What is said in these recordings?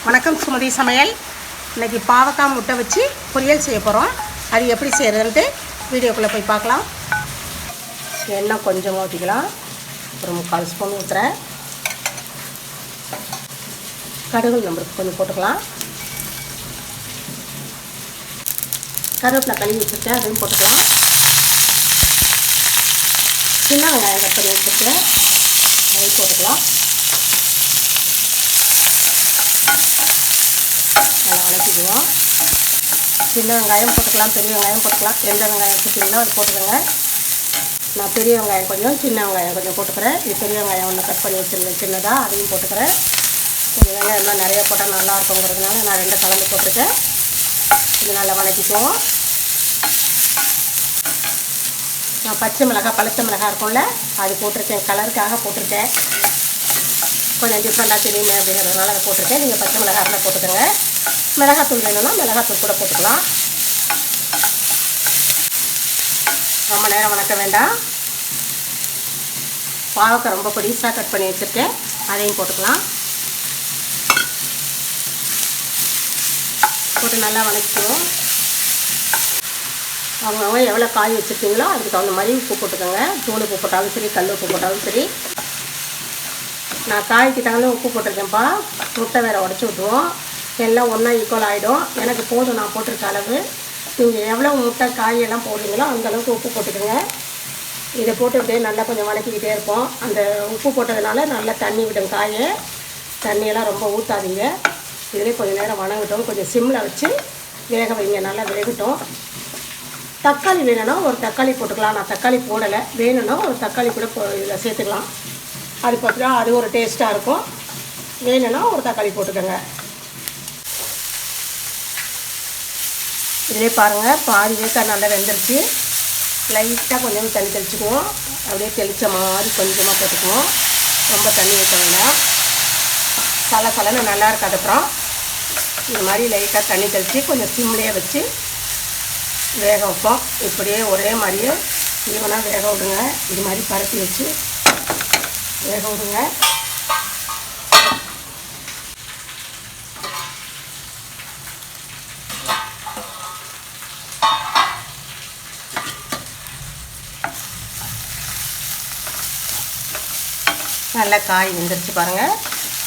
வணக்கம் சுமதி சமையல். இன்றைக்கி பாவக்காய் முட்டை வச்சு பொரியல் செய்ய போகிறோம். அது எப்படி செய்கிறதுன்ட்டு வீடியோக்குள்ளே போய் பார்க்கலாம். எண்ணெய் கொஞ்சம் ஊற்றிக்கலாம். ஒரு 3/4 ஸ்பூன் ஊற்றுறேன். கடுகு நம்மளுக்கு கொஞ்சம் போட்டுக்கலாம். கருவேப்பிலை கழுவி வச்சுருக்கேன், அதையும் போட்டுக்கலாம். சின்ன வெங்காயம் கட் பண்ணி வச்சுருக்கேன், அதையும் போட்டுக்கலாம். நல்லா வதக்கிடுவோம். சின்ன வெங்காயம் போட்டுக்கலாம், பெரிய வெங்காயம் போட்டுக்கலாம். எந்த வெங்காயம் வச்சுருக்கீங்களோ அது போட்டுக்கோங்க. நான் பெரிய வெங்காயம் கொஞ்சம், சின்ன வெங்காயம் கொஞ்சம் போட்டுக்கிறேன். இது பெரிய வெங்காயம் ஒன்று கட் பண்ணி வச்சுருந்தேன் சின்னதாக, அதையும் போட்டுக்கிறேன். கொஞ்சம் வெங்காயம்லாம் நிறையா போட்டால் நல்லாயிருக்குங்கிறதுனால நான் 2 கலந்து போட்டிருக்கேன். இது நல்லா வதக்கிக்குவோம். நான் பச்சை மிளகாய், பழுத்த மிளகாய் இருக்கும்ல, அது போட்டிருக்கேன். கலருக்காக போட்டிருக்கேன். கொஞ்சம் டிஃப்ரெண்ட்டாக தெரியுமே அப்படிங்கிறதுனால அதை போட்டிருக்கேன். நீங்கள் பச்சை மிளகாய் போட்டுக்கோங்க. மிளகாத்தூள் வேணும்னா மிளகாத்தூள் கூட போட்டுக்கலாம். ரொம்ப நேரம் வணக்க வேண்டாம். பாவக்காய் ரொம்ப பொடிசாக கட் பண்ணி வச்சுருக்கேன், அதையும் போட்டுக்கலாம். போட்டு நல்லா வதக்கிடுவோம். அவங்கவுங்க எவ்வளோ காய் வச்சுருக்கீங்களோ அதுக்கு தகுந்த மாதிரி உப்பு போட்டுக்கோங்க. தூள் உப்பு போட்டாலும் சரி, கல் உப்பு போட்டாலும் சரி. நான் காய்க்கு தகுந்த உப்பு போட்டிருக்கேன்ப்பா. முட்டை வேறு உடச்சி விட்டுருவோம், எல்லாம் ஒன்றா ஈக்குவல் ஆகிடும். எனக்கு போதும் நான் போட்டிருக்க அளவு. நீங்கள் எவ்வளோ முட்டை காயெல்லாம் போடுறீங்களோ அந்தளவுக்கு உப்பு போட்டுக்கோங்க. இதை போட்டு அப்படியே நல்லா கொஞ்சம் வதக்கிக்கிட்டே இருப்போம். அந்த உப்பு போட்டதுனால நல்லா தண்ணி விடும் காயை. தண்ணியெல்லாம் ரொம்ப ஊற்றாதீங்க. இதிலே கொஞ்சம் நேரம் வணங்கட்டும். கொஞ்சம் சிம்மில் வச்சு வேக வைங்க, நல்லா வேகட்டும். தக்காளி வேணும்னா ஒரு தக்காளி போட்டுக்கலாம். நான் தக்காளி போடலை. வேணும்னா ஒரு தக்காளி கூட இதில் சேர்த்துக்கலாம். அது பார்த்தா அது ஒரு டேஸ்ட்டாக இருக்கும். வேணும்னா ஒரு தக்காளி போட்டுக்கோங்க. இதிலே பாருங்கள், பாதி வேக்காய் நல்லா வெந்துருச்சு. லைட்டாக கொஞ்சம் தண்ணி தெளிச்சுக்குவோம். அப்படியே தெளித்த மாதிரி கொஞ்சமாக போட்டுக்குவோம். ரொம்ப தண்ணி ஊற்ற வேண்டாம். சலன்னு நல்லா இருக்காது. அப்புறம் இது மாதிரி லைட்டாக தண்ணி தெளித்து கொஞ்சம் சிம்லேயே வச்சு வேக வைப்போம். இப்படியே ஒரே மாதிரியே ஈவனாக வேக விடுங்க. இது மாதிரி பரப்பி வச்சு வேக விடுங்க. நல்லா காய் வெந்துருச்சு பாருங்கள்.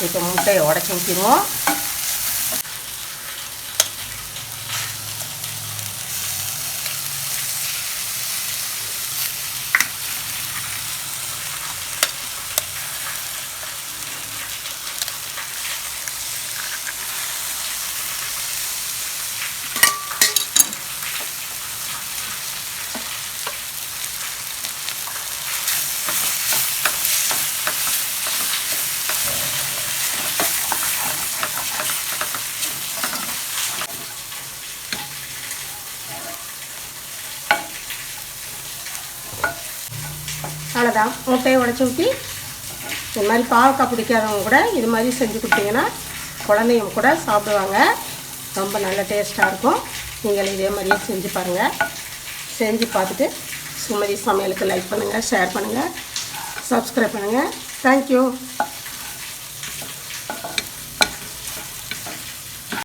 இப்போ முட்டையை உடச்சி ஊற்றிடுவோம். அவ்வளோதான். முட்டையை உடச்சி ஊற்றி இது மாதிரி பாவக்காய் பிடிக்காதவங்க கூட இது மாதிரி செஞ்சு கொடுத்தீங்கன்னா குழந்தைங்க கூட சாப்பிடுவாங்க. ரொம்ப நல்ல டேஸ்ட்டாக இருக்கும். நீங்கள் இதே மாதிரியே செஞ்சு பாருங்கள். செஞ்சு பார்த்துட்டு சுமதி சமையலுக்கு லைக் பண்ணுங்கள், ஷேர் பண்ணுங்கள், சப்ஸ்கிரைப் பண்ணுங்கள். தேங்க்யூ.